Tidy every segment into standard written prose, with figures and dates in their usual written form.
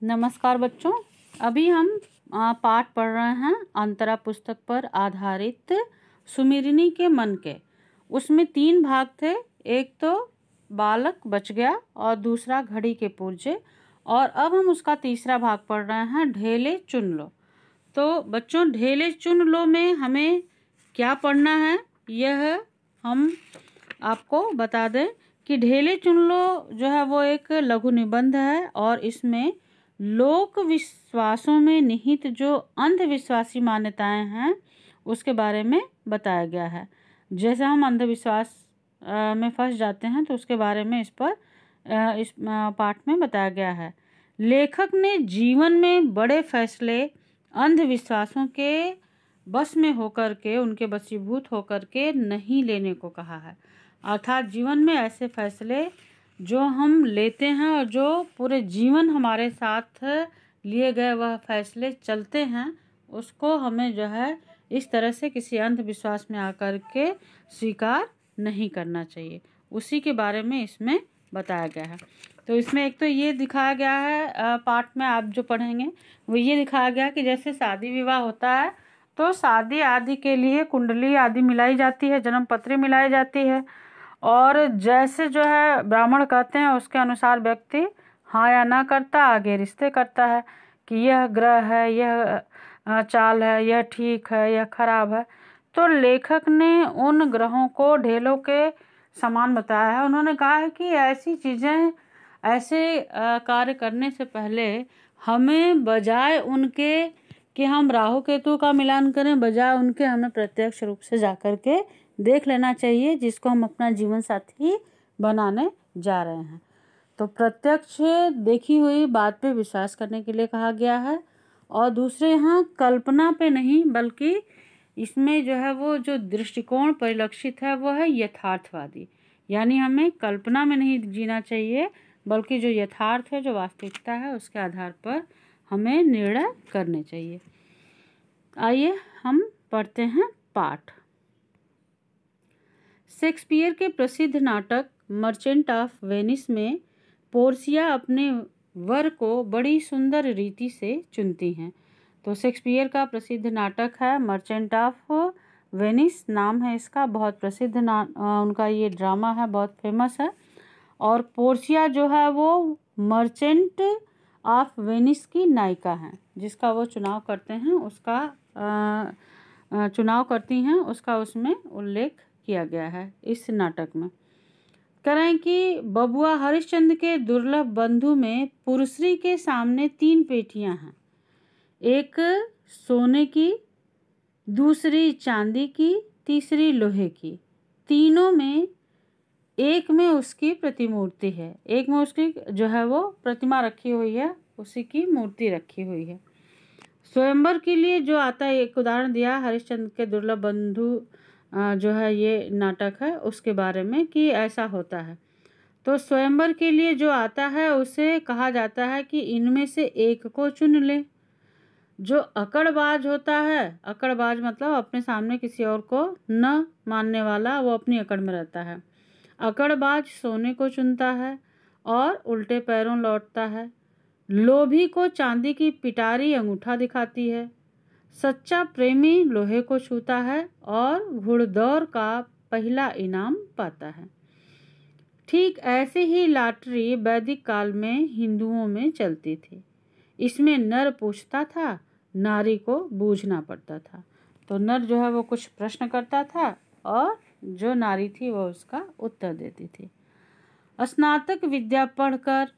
नमस्कार बच्चों। अभी हम पाठ पढ़ रहे हैं अंतरा पुस्तक पर आधारित सुमिरनी के मन के। उसमें 3 भाग थे। एक तो बालक बच गया और दूसरा घड़ी के पुर्जे, और अब हम उसका तीसरा भाग पढ़ रहे हैं ढेले चुन लो। तो बच्चों, ढेले चुन लो में हमें क्या पढ़ना है यह हम आपको बता दें कि ढेले चुन लो जो है वो एक लघु निबंध है, और इसमें लोक विश्वासों में निहित जो अंधविश्वासी मान्यताएं हैं उसके बारे में बताया गया है। जैसे हम अंधविश्वास में फंस जाते हैं तो उसके बारे में इस पाठ में बताया गया है। लेखक ने जीवन में बड़े फैसले अंधविश्वासों के बस में होकर के, उनके वशीभूत होकर के नहीं लेने को कहा है। अर्थात जीवन में ऐसे फैसले जो हम लेते हैं और जो पूरे जीवन हमारे साथ लिए गए वह फैसले चलते हैं, उसको हमें जो है इस तरह से किसी अंधविश्वास में आकर के स्वीकार नहीं करना चाहिए। उसी के बारे में इसमें बताया गया है। तो इसमें एक तो ये दिखाया गया है, पाठ में आप जो पढ़ेंगे वो ये दिखाया गया कि जैसे शादी विवाह होता है तो शादी आदि के लिए कुंडली आदि मिलाई जाती है, जन्म पत्री मिलाई जाती है, और जैसे जो है ब्राह्मण कहते हैं उसके अनुसार व्यक्ति हाँ या ना करता, आगे रिश्ते करता है कि यह ग्रह है, यह चाल है, यह ठीक है, यह खराब है। तो लेखक ने उन ग्रहों को ढेलों के समान बताया है। उन्होंने कहा है कि ऐसी चीज़ें, ऐसे कार्य करने से पहले हमें बजाय उनके कि हम राहु केतु का मिलान करें, बजाय उनके हमें प्रत्यक्ष रूप से जाकर के देख लेना चाहिए जिसको हम अपना जीवन साथी बनाने जा रहे हैं। तो प्रत्यक्ष देखी हुई बात पे विश्वास करने के लिए कहा गया है, और दूसरे यहाँ कल्पना पे नहीं, बल्कि इसमें जो है वो जो दृष्टिकोण परिलक्षित है वो है यथार्थवादी। यानी हमें कल्पना में नहीं जीना चाहिए, बल्कि जो यथार्थ है, जो वास्तविकता है, उसके आधार पर हमें निर्णय करने चाहिए। आइए हम पढ़ते हैं पाठ। शेक्सपियर के प्रसिद्ध नाटक मर्चेंट ऑफ वेनिस में पोर्सिया अपने वर को बड़ी सुंदर रीति से चुनती हैं। तो शेक्सपियर का प्रसिद्ध नाटक है मर्चेंट ऑफ वेनिस, नाम है इसका, बहुत प्रसिद्ध उनका ये ड्रामा है, बहुत फेमस है। और पोर्सिया जो है वो मर्चेंट ऑफ वेनिस की नायिका हैं, जिसका वो चुनाव करते हैं, उसका चुनाव करती हैं, उसका उसमें उल्लेख किया गया है इस नाटक में। कह रहे हैं कि बबुआ हरिश्चंद्र के दुर्लभ बंधु में पुरश्री के सामने 3 पेटियां हैं, एक सोने की, दूसरी चांदी की, तीसरी लोहे की। तीनों में एक में उसकी प्रतिमूर्ति है, एक में उसकी जो है वो प्रतिमा रखी हुई है, उसी की मूर्ति रखी हुई है। स्वयंवर के लिए जो आता है, एक उदाहरण दिया हरिश्चंद्र के दुर्लभ बंधु जो है ये नाटक है उसके बारे में कि ऐसा होता है। तो स्वयंवर के लिए जो आता है उसे कहा जाता है कि इनमें से एक को चुन ले। जो अकड़बाज होता है, अकड़बाज मतलब अपने सामने किसी और को न मानने वाला, वो अपनी अकड़ में रहता है। अकड़बाज सोने को चुनता है और उल्टे पैरों लौटता है। लोभी को चांदी की पिटारी अंगूठा दिखाती है। सच्चा प्रेमी लोहे को छूता है और घुड़दौड़ का पहला इनाम पाता है। ठीक ऐसे ही लॉटरी वैदिक काल में हिंदुओं में चलती थी। इसमें नर पूछता था, नारी को बूझना पड़ता था। तो नर जो है वो कुछ प्रश्न करता था और जो नारी थी वो उसका उत्तर देती थी। स्नातक विद्या पढ़कर,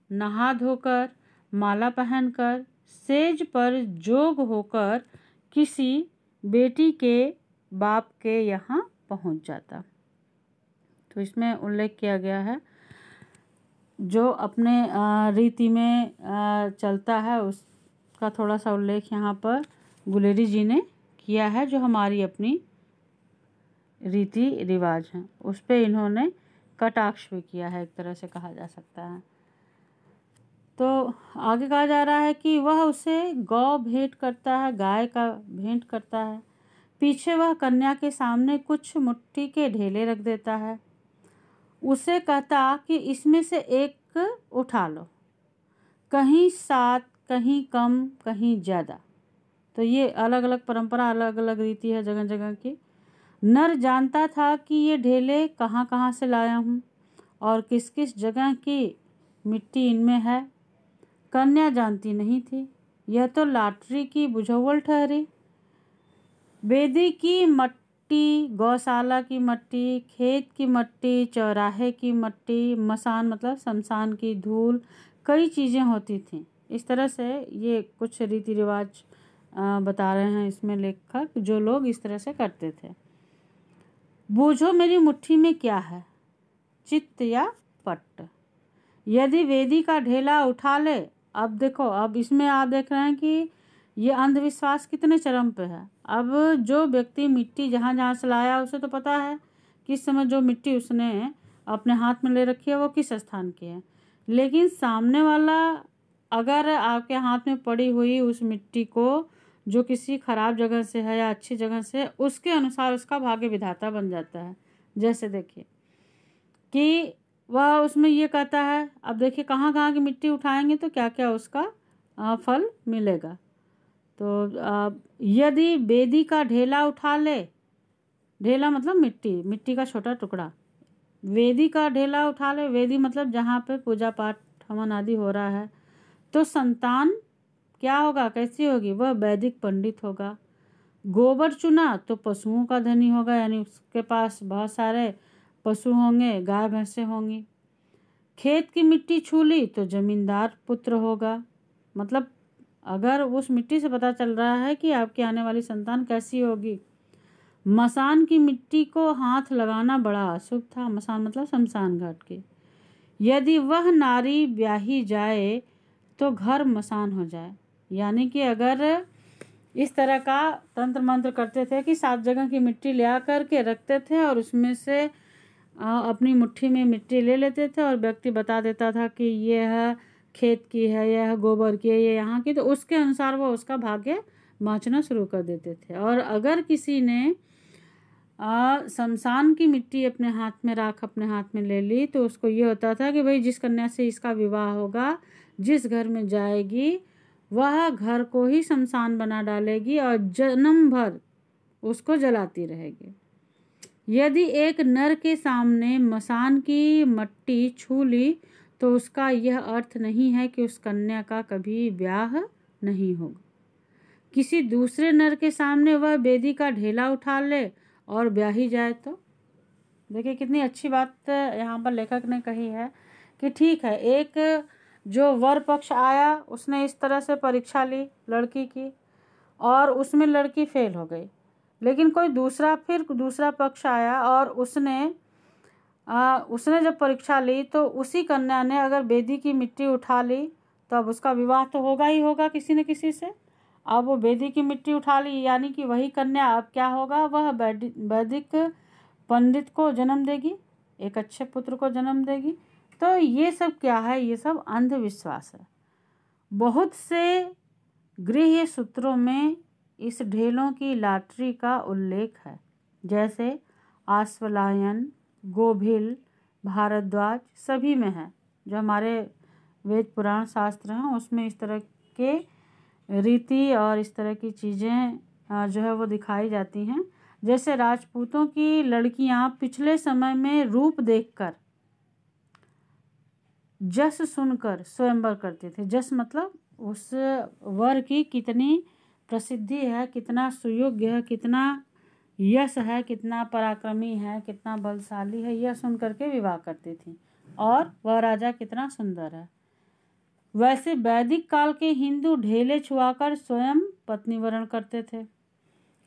नहा धोकर, माला पहनकर, सेज पर जोग होकर किसी बेटी के बाप के यहाँ पहुँच जाता। तो इसमें उल्लेख किया गया है जो अपने रीति में चलता है, उसका थोड़ा सा उल्लेख यहाँ पर गुलेरी जी ने किया है। जो हमारी अपनी रीति रिवाज हैं उस पे इन्होंने कटाक्ष भी किया है, एक तरह से कहा जा सकता है। तो आगे कहा जा रहा है कि वह उसे गौ भेंट करता है, गाय का भेंट करता है। पीछे वह कन्या के सामने कुछ मिट्टी के ढेले रख देता है। उसे कहता कि इसमें से एक उठा लो। कहीं 7, कहीं कम, कहीं ज़्यादा। तो ये अलग अलग परंपरा, अलग अलग रीति है जगह जगह की। नर जानता था कि ये ढेले कहाँ कहाँ से लाया हूँ और किस किस जगह की मिट्टी इनमें है। कन्या जानती नहीं थी, यह तो लॉटरी की बुझावल ठहरी। बेदी की मट्टी, गौशाला की मट्टी, खेत की मट्टी, चौराहे की मट्टी, मसान मतलब शमशान की धूल, कई चीज़ें होती थीं। इस तरह से ये कुछ रीति रिवाज बता रहे हैं इसमें लेखक, जो लोग इस तरह से करते थे। बूझो मेरी मुट्ठी में क्या है, चित्त या पट्ट। यदि वेदी का ढेला उठा ले, अब देखो, अब इसमें आप देख रहे हैं कि ये अंधविश्वास कितने चरम पे है। अब जो व्यक्ति मिट्टी जहाँ जहाँ से लाया उसे तो पता है किस समय जो मिट्टी उसने अपने हाथ में ले रखी है वो किस स्थान की है, लेकिन सामने वाला अगर आपके हाथ में पड़ी हुई उस मिट्टी को जो किसी खराब जगह से है या अच्छी जगह से, उसके अनुसार उसका भाग्य विधाता बन जाता है। जैसे देखिए कि वह उसमें ये कहता है, अब देखिए कहाँ कहाँ की मिट्टी उठाएंगे तो क्या क्या उसका फल मिलेगा। तो यदि बेदी का ढेला उठा ले, ढेला मतलब मिट्टी, मिट्टी का छोटा टुकड़ा, वेदी का ढेला उठा ले, वेदी मतलब जहाँ पे पूजा पाठ हवन आदि हो रहा है, तो संतान क्या होगा, कैसी होगी, वह वैदिक पंडित होगा। गोबर चुना तो पशुओं का धनी होगा, यानी उसके पास बहुत सारे पशु होंगे, गाय भैंसें होंगी। खेत की मिट्टी छू ली तो जमींदार पुत्र होगा। मतलब अगर उस मिट्टी से पता चल रहा है कि आपकी आने वाली संतान कैसी होगी। मसान की मिट्टी को हाथ लगाना बड़ा अशुभ था। मसान मतलब शमशान घाट की। यदि वह नारी ब्याही जाए तो घर मसान हो जाए। यानी कि अगर इस तरह का तंत्र मंत्र करते थे कि 7 जगह की मिट्टी ले आकर के रखते थे और उसमें से अपनी मुट्ठी में मिट्टी ले लेते थे और व्यक्ति बता देता था कि यह खेत की है, यह गोबर की है, ये यहाँ की, तो उसके अनुसार वो उसका भाग्य बाँचना शुरू कर देते थे। और अगर किसी ने शमशान की मिट्टी अपने हाथ में, राख अपने हाथ में ले ली, तो उसको ये होता था कि भाई जिस कन्या से इसका विवाह होगा, जिस घर में जाएगी, वह घर को ही शमशान बना डालेगी और जन्म भर उसको जलाती रहेगी। यदि एक नर के सामने मसान की मट्टी छू ली तो उसका यह अर्थ नहीं है कि उस कन्या का कभी ब्याह नहीं होगा। किसी दूसरे नर के सामने वह बेदी का ढेला उठा ले और ब्याही जाए तो, देखिए कितनी अच्छी बात यहाँ पर लेखक ने कही है कि ठीक है, एक जो वर पक्ष आया उसने इस तरह से परीक्षा ली लड़की की और उसमें लड़की फेल हो गई, लेकिन कोई दूसरा पक्ष आया और उसने जब परीक्षा ली तो उसी कन्या ने अगर बेदी की मिट्टी उठा ली तो अब उसका विवाह तो होगा ही होगा किसी न किसी से। अब वो बेदी की मिट्टी उठा ली, यानी कि वही कन्या अब क्या होगा, वह वैदिक पंडित को जन्म देगी, एक अच्छे पुत्र को जन्म देगी। तो ये सब क्या है, ये सब अंधविश्वास है। बहुत से गृह्य सूत्रों में इस ढेलों की लॉटरी का उल्लेख है, जैसे आश्वलायन, गोभिल, भारद्वाज, सभी में है। जो हमारे वेद पुराण शास्त्र हैं उसमें इस तरह के रीति और इस तरह की चीज़ें जो है वो दिखाई जाती हैं। जैसे राजपूतों की लड़कियां पिछले समय में रूप देखकर, जस सुनकर स्वयंवर करते थे। जस मतलब उस वर की कितनी प्रसिद्धि है, कितना सुयोग्य है, कितना यश है, कितना पराक्रमी है, कितना बलशाली है, यह सुन करके विवाह करती थी और वह राजा कितना सुंदर है। वैसे वैदिक काल के हिंदू ढेले छुआकर स्वयं पत्नी वरण करते थे।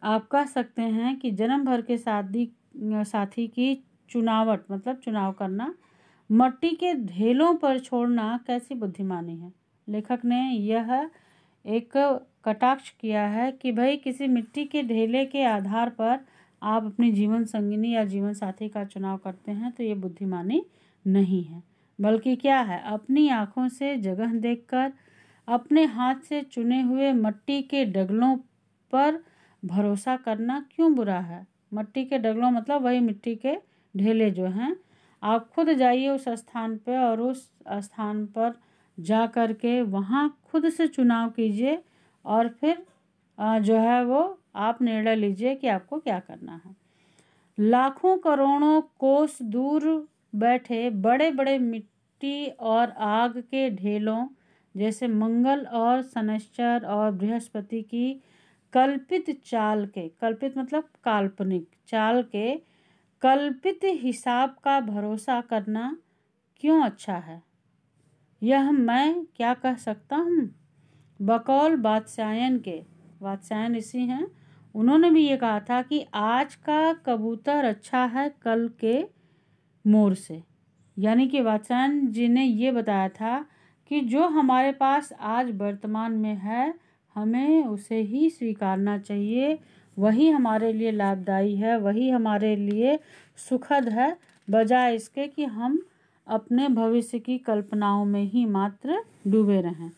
आप कह सकते हैं कि जन्म भर के साथी की चुनावट मतलब चुनाव करना, मट्टी के ढेलों पर छोड़ना कैसी बुद्धिमानी है। लेखक ने यह एक कटाक्ष किया है कि भाई किसी मिट्टी के ढेले के आधार पर आप अपनी जीवन संगिनी या जीवन साथी का चुनाव करते हैं तो ये बुद्धिमानी नहीं है, बल्कि क्या है, अपनी आँखों से जगह देखकर अपने हाथ से चुने हुए मट्टी के डगलों पर भरोसा करना क्यों बुरा है। मट्टी के डगलों मतलब वही मिट्टी के ढेले जो हैं, आप खुद जाइए उस स्थान पे और उस स्थान पर जा कर के वहाँ खुद से चुनाव कीजिए और फिर जो है वो आप निर्णय लीजिए कि आपको क्या करना है। लाखों करोड़ों कोस दूर बैठे बड़े बड़े मिट्टी और आग के ढेलों जैसे मंगल और शनैश्चर और बृहस्पति की कल्पित चाल के, कल्पित मतलब काल्पनिक चाल के कल्पित हिसाब का भरोसा करना क्यों अच्छा है, यह मैं क्या कह सकता हूँ। बकौल वात्स्यायन के, वात्स्यायन ऋषि हैं, उन्होंने भी ये कहा था कि आज का कबूतर अच्छा है कल के मोर से। यानी कि वात्स्यायन जी ने ये बताया था कि जो हमारे पास आज वर्तमान में है हमें उसे ही स्वीकारना चाहिए, वही हमारे लिए लाभदायी है, वही हमारे लिए सुखद है, बजाय इसके कि हम अपने भविष्य की कल्पनाओं में ही मात्र डूबे रहें।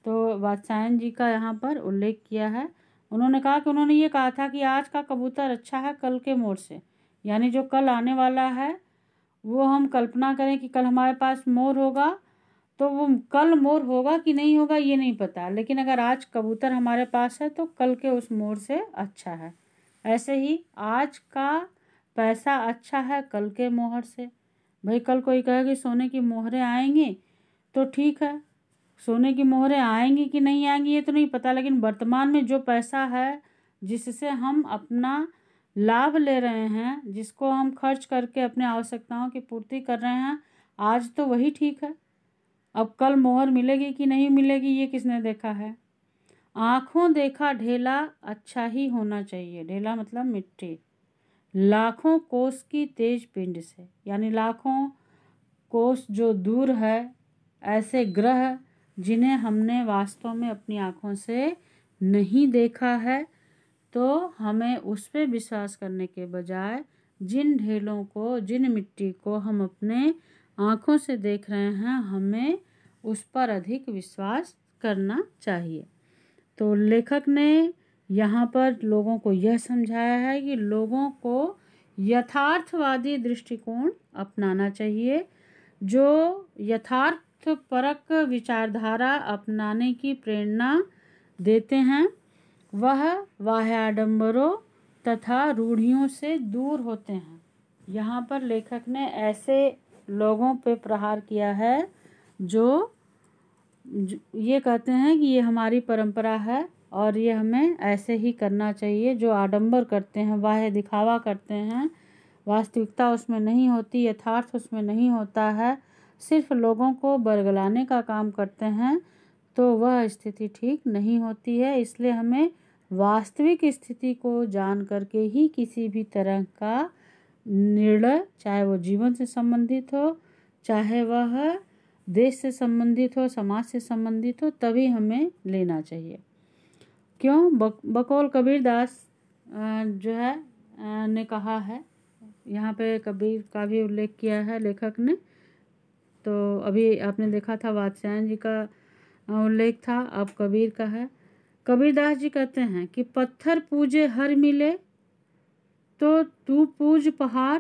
तो वात्स्यायन जी का यहाँ पर उल्लेख किया है। उन्होंने कहा कि उन्होंने ये कहा था कि आज का कबूतर अच्छा है कल के मोर से, यानी जो कल आने वाला है वो हम कल्पना करें कि कल हमारे पास मोर होगा, तो वो कल मोर होगा कि नहीं होगा ये नहीं पता, लेकिन अगर आज कबूतर हमारे पास है तो कल के उस मोर से अच्छा है। ऐसे ही आज का पैसा अच्छा है कल के मोहर से। भाई कल कोई कहे कि सोने की मोहरें आएंगी तो ठीक है, सोने की मोहरें आएंगी कि नहीं आएंगी ये तो नहीं पता, लेकिन वर्तमान में जो पैसा है जिससे हम अपना लाभ ले रहे हैं, जिसको हम खर्च करके अपने आवश्यकताओं की पूर्ति कर रहे हैं, आज तो वही ठीक है। अब कल मोहर मिलेगी कि नहीं मिलेगी ये किसने देखा है। आँखों देखा ढेला अच्छा ही होना चाहिए, ढेला मतलब मिट्टी, लाखों कोस की तेज पिंड से, यानी लाखों कोस जो दूर है ऐसे ग्रह जिन्हें हमने वास्तव में अपनी आँखों से नहीं देखा है, तो हमें उस पर विश्वास करने के बजाय जिन ढेलों को, जिन मिट्टी को हम अपने आँखों से देख रहे हैं हमें उस पर अधिक विश्वास करना चाहिए। तो लेखक ने यहाँ पर लोगों को यह समझाया है कि लोगों को यथार्थवादी दृष्टिकोण अपनाना चाहिए, जो यथार्थपरक विचारधारा अपनाने की प्रेरणा देते हैं, वह बाह्याडंबरों तथा रूढ़ियों से दूर होते हैं। यहाँ पर लेखक ने ऐसे लोगों पे प्रहार किया है जो ये कहते हैं कि ये हमारी परंपरा है और ये हमें ऐसे ही करना चाहिए, जो आडंबर करते हैं, बाह्य दिखावा करते हैं, वास्तविकता उसमें नहीं होती, यथार्थ उसमें नहीं होता है, सिर्फ लोगों को बरगलाने का काम करते हैं, तो वह स्थिति ठीक नहीं होती है। इसलिए हमें वास्तविक स्थिति को जान करके ही किसी भी तरह का निर्णय, चाहे वो जीवन से संबंधित हो, चाहे वह देश से संबंधित हो, समाज से संबंधित हो, तभी हमें लेना चाहिए। क्यों? बकौल कबीरदास जो है ने कहा है, यहाँ पे कबीर का भी उल्लेख किया है लेखक ने। तो अभी आपने देखा था वात्स्यायन जी का उल्लेख था, अब कबीर का है। कबीरदास जी कहते हैं कि पत्थर पूजे हर मिले तो तू पूज पहाड़,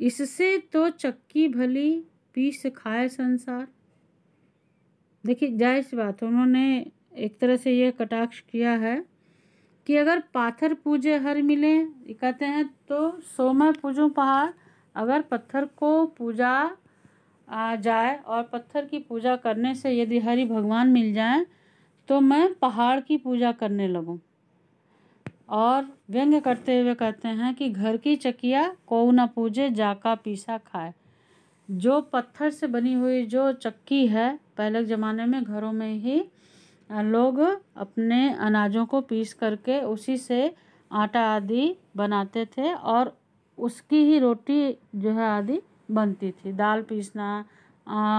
इससे तो चक्की भली पीस खाए संसार। देखिए जाहिर सी बात, उन्होंने एक तरह से ये कटाक्ष किया है कि अगर पाथर पूजे हर मिले, कहते हैं तो सो मैं पूजूं पहाड़। अगर पत्थर को पूजा जाए और पत्थर की पूजा करने से यदि हरि भगवान मिल जाएं तो मैं पहाड़ की पूजा करने लगूं। और व्यंग्य करते हुए कहते हैं कि घर की चकिया को न पूजे जाका पीसा खाए। जो पत्थर से बनी हुई जो चक्की है, पहले ज़माने में घरों में ही लोग अपने अनाजों को पीस करके उसी से आटा आदि बनाते थे और उसकी ही रोटी जो है आदि बनती थी। दाल पीसना,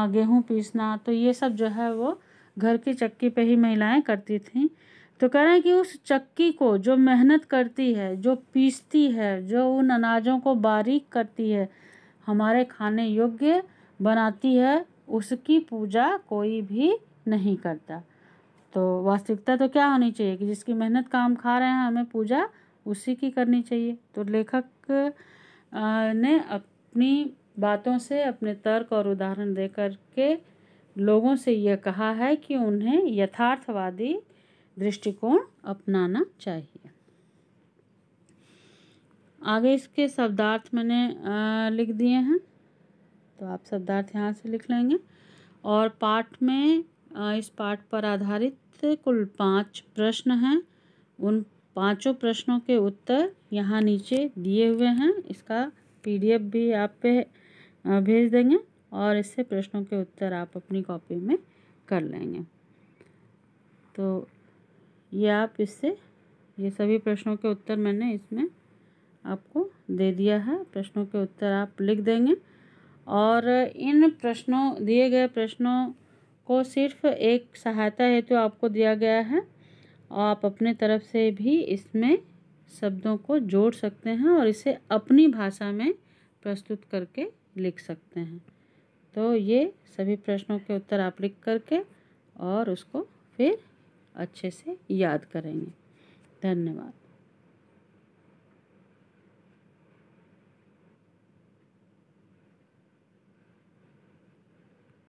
गेहूँ पीसना, तो ये सब जो है वो घर की चक्की पे ही महिलाएं करती थीं। तो कह रहे हैं कि उस चक्की को जो मेहनत करती है, जो पीसती है, जो उन अनाजों को बारीक करती है, हमारे खाने योग्य बनाती है, उसकी पूजा कोई भी नहीं करता। तो वास्तविकता तो क्या होनी चाहिए कि जिसकी मेहनत का हम खा रहे हैं हमें पूजा उसी की करनी चाहिए। तो लेखक ने अपनी बातों से, अपने तर्क और उदाहरण दे कर के लोगों से यह कहा है कि उन्हें यथार्थवादी दृष्टिकोण अपनाना चाहिए। आगे इसके शब्दार्थ मैंने लिख दिए हैं, तो आप शब्दार्थ यहाँ से लिख लेंगे। और पाठ में इस पाठ पर आधारित कुल 5 प्रश्न हैं। उन 5 प्रश्नों के उत्तर यहाँ नीचे दिए हुए हैं। इसका PDF भी आप पे भेज देंगे और इससे प्रश्नों के उत्तर आप अपनी कॉपी में कर लेंगे। तो ये आप इससे ये सभी प्रश्नों के उत्तर मैंने इसमें आपको दे दिया है। प्रश्नों के उत्तर आप लिख देंगे और इन प्रश्नों दिए गए प्रश्नों को सिर्फ एक सहायता हेतु आपको दिया गया है। आप अपने तरफ से भी इसमें शब्दों को जोड़ सकते हैं और इसे अपनी भाषा में प्रस्तुत करके लिख सकते हैं। तो ये सभी प्रश्नों के उत्तर आप लिख करके और उसको फिर अच्छे से याद करेंगे। धन्यवाद।